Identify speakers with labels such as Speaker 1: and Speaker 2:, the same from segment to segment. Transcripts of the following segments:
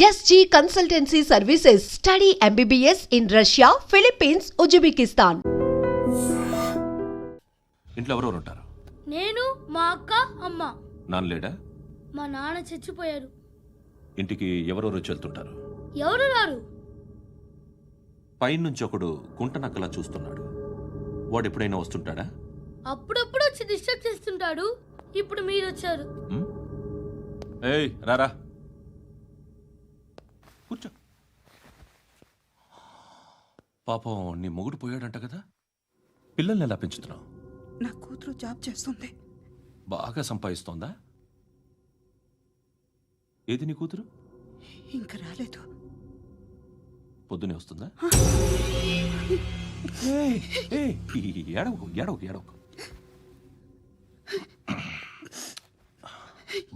Speaker 1: SG Consultancy Services. Study MBBS in Russia, Philippines, Uzbekistan.
Speaker 2: ఇంట్లో ఎవరెవరు ఉంటారు?
Speaker 3: నేను, మా అక్క, అమ్మ.
Speaker 2: నాన్న లేడా?
Speaker 3: మా నాన్న చచ్చిపోయారు.
Speaker 2: ఇంటికి ఎవరెవరు వచ్చి వెళ్తుంటారు?
Speaker 3: ఎవరు రారు.
Speaker 2: పైనుంచి ఒకడు గుంట నక్కలా చూస్తున్నాడు. వాడు ఎప్పుడైనా వస్తుంటాడా?
Speaker 3: అప్పుడప్పుడు వచ్చి డిస్టర్బ్ చేస్తుంటాడు. ఇప్పుడు మీరు వచ్చారు.
Speaker 2: ఏయ్ రారా, కూర్చో. పాపం నీ మొగుడు పోయాడంట కదా, పిల్లల్ని ఎలా పెంచుతున్నావు?
Speaker 4: నా కూతురు జాబ్ చేస్తుంది.
Speaker 2: బాగా సంపాదిస్తోందా? ఏది నీ కూతురు?
Speaker 4: ఇంకా రాలేదు.
Speaker 2: పొద్దునే వస్తుందా? ఏడవకు ఏడవకు ఏడవకు.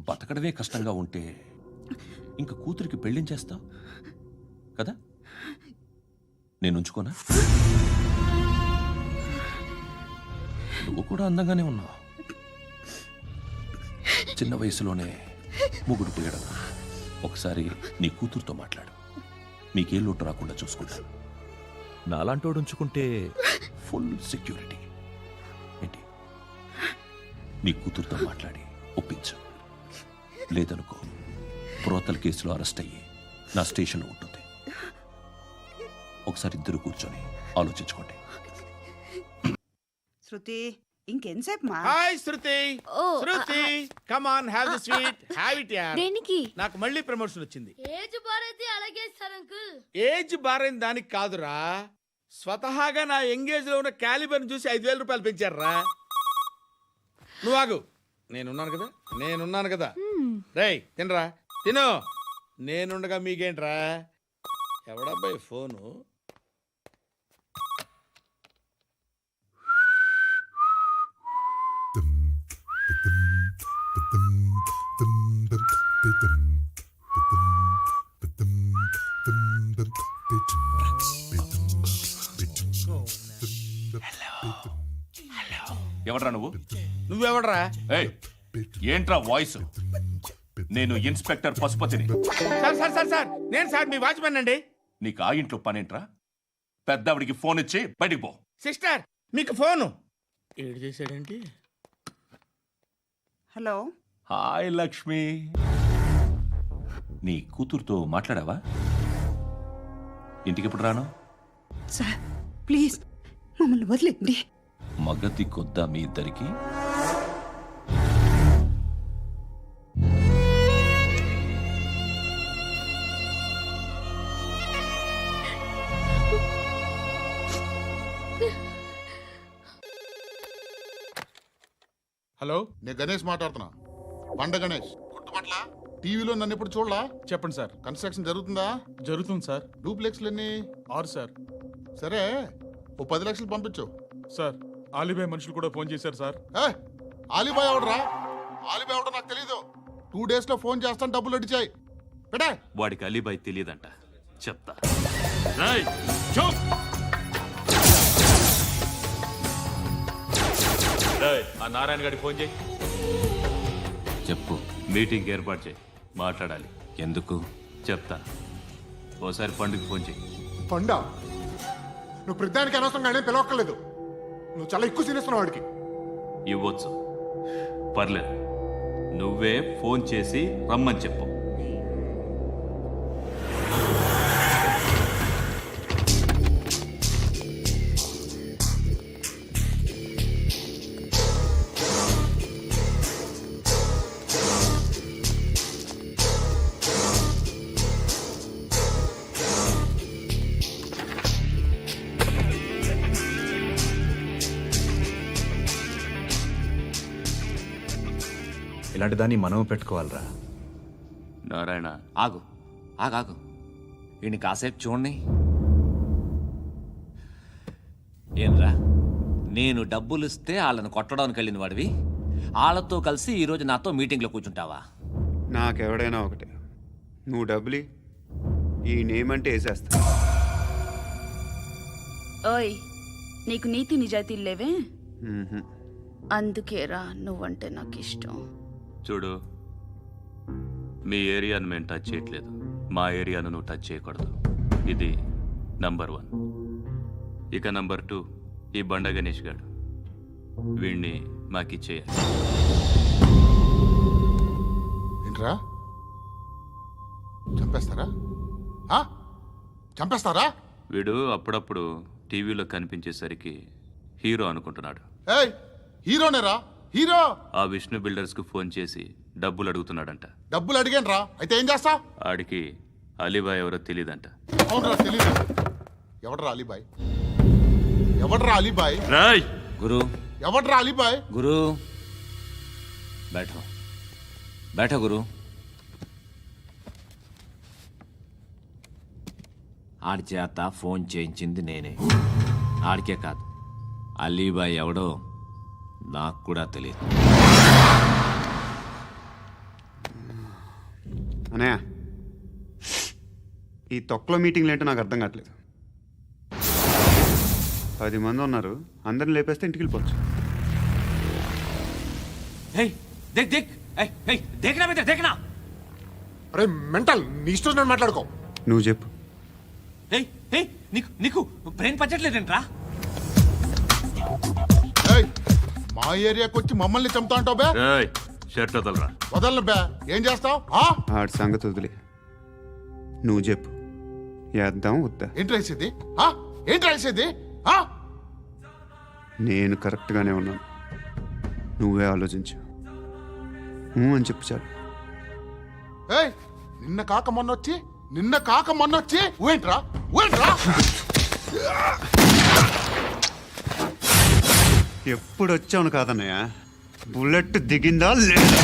Speaker 2: బతకడమే కష్టంగా ఉంటే ఇంకా కూతురికి పెళ్ళించేస్తావు కదా? నేను ఉంచుకోనా? నువ్వు కూడా అందంగానే ఉన్నావు. చిన్న వయసులోనే మొగుడు పోయడం. ఒకసారి నీ కూతురుతో మాట్లాడు, మీకే లోటు రాకుండా చూసుకుంటాను. నాలాంటోడు ఉంచుకుంటే ఫుల్ సెక్యూరిటీ. ఏంటి, నీ కూతురుతో మాట్లాడి ఒప్పించు. లేదనుకో, ప్రోతల కేసులో అరెస్ట్ అయ్యి నా స్టేషన్లో ఉంటుంది. ఒకసారి ఇద్దరు కూర్చొని ఆలోచించుకోండి.
Speaker 4: శృతి, ఇంకెంతసేపు మా?
Speaker 5: Hi Shruti. Shruti, come on, have the sweet, have it యార్.
Speaker 3: దేనికి?
Speaker 5: నాకు మళ్ళీ ప్రమోషన్ వచ్చింది.
Speaker 3: ఏజ్ బారైతే అలాగే సార్ అంకుల్.
Speaker 5: ఏజ్ బారైన దానికి కాదురా, స్వతహాగా నా ఎంగేజ్ లో ఉన్న క్యాలిబర్ చూసి 5,000 రూపాయలు పెంచారా. నువ్వు ఆగు, నేనున్నాను కదా. రేయ్ తినరా, తిను. నేనుండగా మీకేంట్రా? ఎవడబ్బాయి ఫోను?
Speaker 2: ఎవడ్రా నువ్వు?
Speaker 5: నువ్వెవడరా?
Speaker 2: ఏయ్, ఏంట్రా వాయిస్? నేను ఇన్స్పెక్టర్ పశుపతిని.
Speaker 5: సార్ నేను సార్ మీ వాచ్మెన్ అండి.
Speaker 2: నీకు ఆ ఇంట్లో పనేంట్రా? పెద్దవిడికి ఫోన్ ఇచ్చి బయటికి పో.
Speaker 5: సిస్టర్, మీకు ఫోను. ఏడు చేశాడేంటి?
Speaker 4: హలో.
Speaker 2: హాయ్ లక్ష్మి, నీ కూతురుతో మాట్లాడావా? ఇంటికి ఎప్పుడు రాను?
Speaker 4: సార్ ప్లీజ్ మమ్మల్ని వదిలేండి.
Speaker 2: మగతి కొద్దా మీ ఇద్దరికి?
Speaker 6: హలో, నేను గణేష్ మాట్లాడుతున్నా. బండ గణేష్ గుర్తుపట్ల? టీవీలో నన్ను ఎప్పుడు చూడలా?
Speaker 5: చెప్పండి సార్.
Speaker 6: కన్స్ట్రక్షన్ జరుగుతుందా?
Speaker 5: జరుగుతుంది సార్.
Speaker 6: డూప్లెక్స్లు ఎన్ని?
Speaker 5: 6 సార్.
Speaker 6: సరే, ఓ 10 లక్షలు పంపించు.
Speaker 5: సార్, ఆలిబాయ్ మనుషులు కూడా ఫోన్ చేశారు సార్.
Speaker 6: ఆలిబాయ్ ఎవడరా? ఆలిబాయ్ ఎవడో నాకు తెలీదు. 2 days లో ఫోన్ చేస్తాను, డబ్బులు అడిచాయి. పెట్టా.
Speaker 2: వాడికి అలీబాయ్ తెలియదంట, చెప్తా. ఆ నారాయణ గారికి ఫోన్ చేయి. చెప్పు. మీటింగ్ ఏర్పాటు చేయి, మాట్లాడాలి. ఎందుకు చెప్తా. ఓసారి పండుగ ఫోన్ చేయి.
Speaker 6: పండా, నువ్వు ప్రతిదానికి అనవసరంగానే పిలవక్కర్లేదు. నువ్వు చాలా ఎక్కువ సీనిస్తున్నావు వాడికి.
Speaker 2: ఇవ్వచ్చు, పర్లేదు. నువ్వే ఫోన్ చేసి రమ్మని చెప్పు.
Speaker 7: ఇలాంటి దాన్ని మనం పెట్టుకోవాలరా.
Speaker 2: నారాయణ,
Speaker 8: ఆగు ఆగాగు, వీడిని కాసేపు చూడండి. ఏంరా, నేను డబ్బులు ఇస్తే వాళ్ళని కొట్టడానికి వెళ్ళిన వాడివి, వాళ్ళతో కలిసి ఈరోజు నాతో మీటింగ్లో కూర్చుంటావా?
Speaker 9: నాకెవడైనా ఒకటే, నువ్వు డబ్బులి, ఈ నేమ్ అంటే వేసేస్తా.
Speaker 10: ఓయ్, నీకు నీతి నిజాయితీలు లేవే? అందుకేరా నువ్వంటే నాకు ఇష్టం.
Speaker 2: చూడు, మీ ఏరియాను మేము టచ్ చేయట్లేదు. మా ఏరియాను నువ్వు టచ్ చేయకూడదు. ఇది నంబర్ 1. ఇక నంబర్ 2 ఈ బండ గణేష్ గాడు. వీణ్ణి మాకిచ్చేయాలి.
Speaker 6: ఏంట్రా చంపేస్తారా? చంపేస్తారా?
Speaker 2: వీడు అప్పుడప్పుడు టీవీలో కనిపించేసరికి హీరో అనుకుంటున్నాడు.
Speaker 6: ఏయ్ హీరోనేరా హీరో.
Speaker 2: ఆ విష్ణు బిల్డర్స్కు ఫోన్ చేసి డబ్బులు అడుగుతున్నాడంట.
Speaker 6: డబ్బులు అడిగాను రా, అయితే ఏం చేస్తా?
Speaker 2: ఆడికి అలీబాయ్ ఎవరో తెలియదంట.
Speaker 6: అవునరా తెలీదు. ఎవడరా అలీబాయ్? ఎవడరా అలీబాయ్?
Speaker 2: రాయ్
Speaker 8: గురు
Speaker 6: ఎవడరా అలీబాయ్?
Speaker 8: గురు బైఠో బైఠో గురు. ఆడి చేత ఫోన్ చేయించింది నేనే. ఆడికే కాదు, అలీబాయ్ ఎవడో నాకు కూడా తెలియదు.
Speaker 9: అనయా, ఈ తొక్కలో మీటింగ్లు ఏంటో నాకు అర్థం కావట్లేదు. 10 మంది ఉన్నారు, అందరిని లేపేస్తే ఇంటికి వెళ్ళిపోవచ్చు.
Speaker 6: అరే మెంటల్, నీ ఇష్టం మాట్లాడుకో.
Speaker 9: నువ్వు చెప్పు.
Speaker 8: నీకు బ్రెయిన్ పచ్చట్లేదంట్రా?
Speaker 6: ఏయ్ మా ఏరియాకి వచ్చి మమ్మల్ని చంపుతా అంటావు బే?
Speaker 2: రాయ్ షర్ట్ వదలరా.
Speaker 6: వదలను బే. ఏం చేస్తావు?
Speaker 9: ఆడి సంగతి వదిలే, నువ్వు చెప్పు. వేద్దాం వద్దా?
Speaker 6: ఏంటి రాసేది? ఏంటి రాసేది?
Speaker 9: నేను కరెక్ట్గానే ఉన్నాను, నువ్వే ఆలోచించు. అని చెప్పు చాలు.
Speaker 6: ఏయ్ నిన్న కాక మొన్నొచ్చి ఊయంట్రా ఊయంట్రా.
Speaker 9: ఎప్పుడు వచ్చావును కాదన్నయ్య, బుల్లెట్ దిగిందా లేదా?